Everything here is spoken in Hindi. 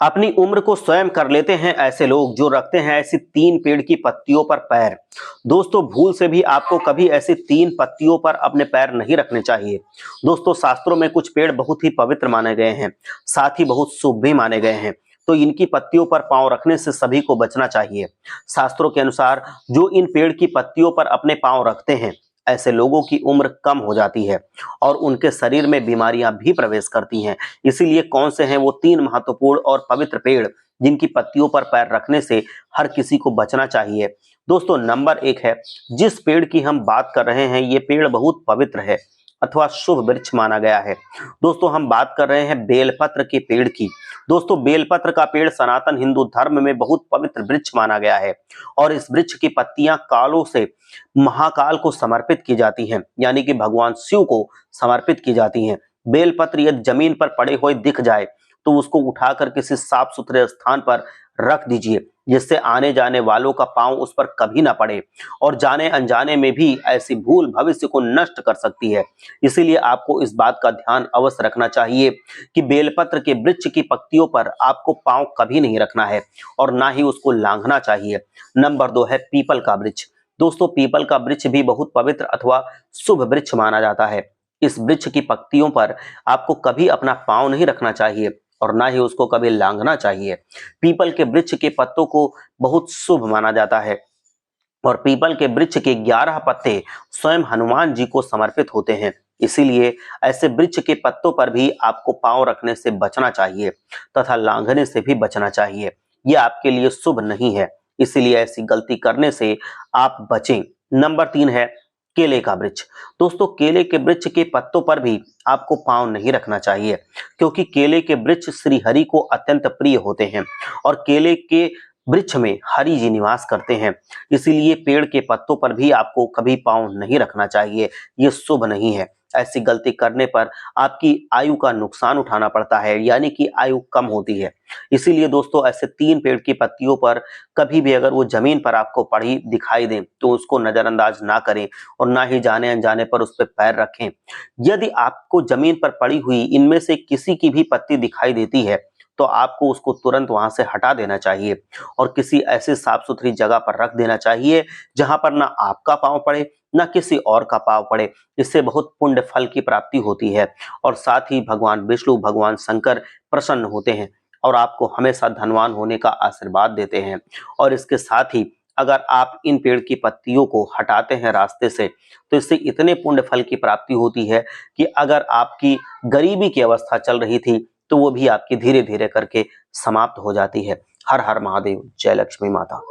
अपनी उम्र को स्वयं कर लेते हैं ऐसे लोग जो रखते हैं ऐसी 3 पेड़ की पत्तियों पर पैर। दोस्तों, भूल से भी आपको कभी ऐसी 3 पत्तियों पर अपने पैर नहीं रखने चाहिए। दोस्तों, शास्त्रों में कुछ पेड़ बहुत ही पवित्र माने गए हैं, साथ ही बहुत शुभ भी माने गए हैं, तो इनकी पत्तियों पर पांव रखने से सभी को बचना चाहिए। शास्त्रों के अनुसार जो इन पेड़ की पत्तियों पर अपने पांव रखते हैं ऐसे लोगों की उम्र कम हो जाती है और उनके शरीर में बीमारियां भी प्रवेश करती हैं। इसीलिए कौन से हैं वो 3 महत्वपूर्ण और पवित्र पेड़ जिनकी पत्तियों पर पैर रखने से हर किसी को बचना चाहिए। दोस्तों, नंबर 1 है, जिस पेड़ की हम बात कर रहे हैं ये पेड़ बहुत पवित्र है अथवा शुभ वृक्ष माना गया है। दोस्तों, हम बात कर रहे हैं बेलपत्र के पेड़ की। दोस्तों, बेलपत्र का पेड़ सनातन हिंदू धर्म में बहुत पवित्र वृक्ष माना गया है और इस वृक्ष की पत्तियां कालों से महाकाल को समर्पित की जाती हैं, यानी कि भगवान शिव को समर्पित की जाती हैं। बेलपत्र यदि जमीन पर पड़े हुए दिख जाए तो उसको उठाकर किसी साफ सुथरे स्थान पर रख दीजिए, जिससे आने जाने वालों का पांव उस पर कभी ना पड़े और जाने अनजाने में भी ऐसी भूल भविष्य को नष्ट कर सकती है। इसीलिए आपको इस बात का ध्यान अवश्य रखना चाहिए कि बेलपत्र के वृक्ष की पत्तियों पर आपको पांव कभी नहीं रखना है और ना ही उसको लांघना चाहिए। नंबर 2 है पीपल का वृक्ष। दोस्तों, पीपल का वृक्ष भी बहुत पवित्र अथवा शुभ वृक्ष माना जाता है। इस वृक्ष की पत्तियों पर आपको कभी अपना पांव नहीं रखना चाहिए और ना ही उसको कभी लांघना चाहिए। पीपल के वृक्ष के पत्तों को बहुत शुभ माना जाता है और पीपल के वृक्ष के 11 पत्ते स्वयं हनुमान जी को समर्पित होते हैं। इसीलिए ऐसे वृक्ष के पत्तों पर भी आपको पांव रखने से बचना चाहिए तथा लांघने से भी बचना चाहिए। यह आपके लिए शुभ नहीं है, इसीलिए ऐसी गलती करने से आप बचें। नंबर 3 है केले का वृक्ष। दोस्तों, केले के वृक्ष के पत्तों पर भी आपको पांव नहीं रखना चाहिए, क्योंकि केले के वृक्ष श्री हरि को अत्यंत प्रिय होते हैं और केले के वृक्ष में हरि जी निवास करते हैं। इसीलिए पेड़ के पत्तों पर भी आपको कभी पांव नहीं रखना चाहिए, ये शुभ नहीं है। ऐसी गलती करने पर आपकी आयु का नुकसान उठाना पड़ता है, यानी कि आयु कम होती है। इसीलिए दोस्तों, ऐसे 3 पेड़ की पत्तियों पर कभी भी अगर वो जमीन पर आपको पड़ी दिखाई दे तो उसको नजरअंदाज ना करें और ना ही जाने अनजाने पर उस पर पैर रखें। यदि आपको जमीन पर पड़ी हुई इनमें से किसी की भी पत्ती दिखाई देती है तो आपको उसको तुरंत वहां से हटा देना चाहिए और किसी ऐसी साफ सुथरी जगह पर रख देना चाहिए जहां पर ना आपका पांव पड़े ना किसी और का पांव पड़े। इससे बहुत पुण्य फल की प्राप्ति होती है और साथ ही भगवान विष्णु भगवान शंकर प्रसन्न होते हैं और आपको हमेशा धनवान होने का आशीर्वाद देते हैं। और इसके साथ ही अगर आप इन पेड़ की पत्तियों को हटाते हैं रास्ते से तो इससे इतने पुण्य फल की प्राप्ति होती है कि अगर आपकी गरीबी की अवस्था चल रही थी तो वो भी आपकी धीरे धीरे करके समाप्त हो जाती है। हर हर महादेव, जय लक्ष्मी माता।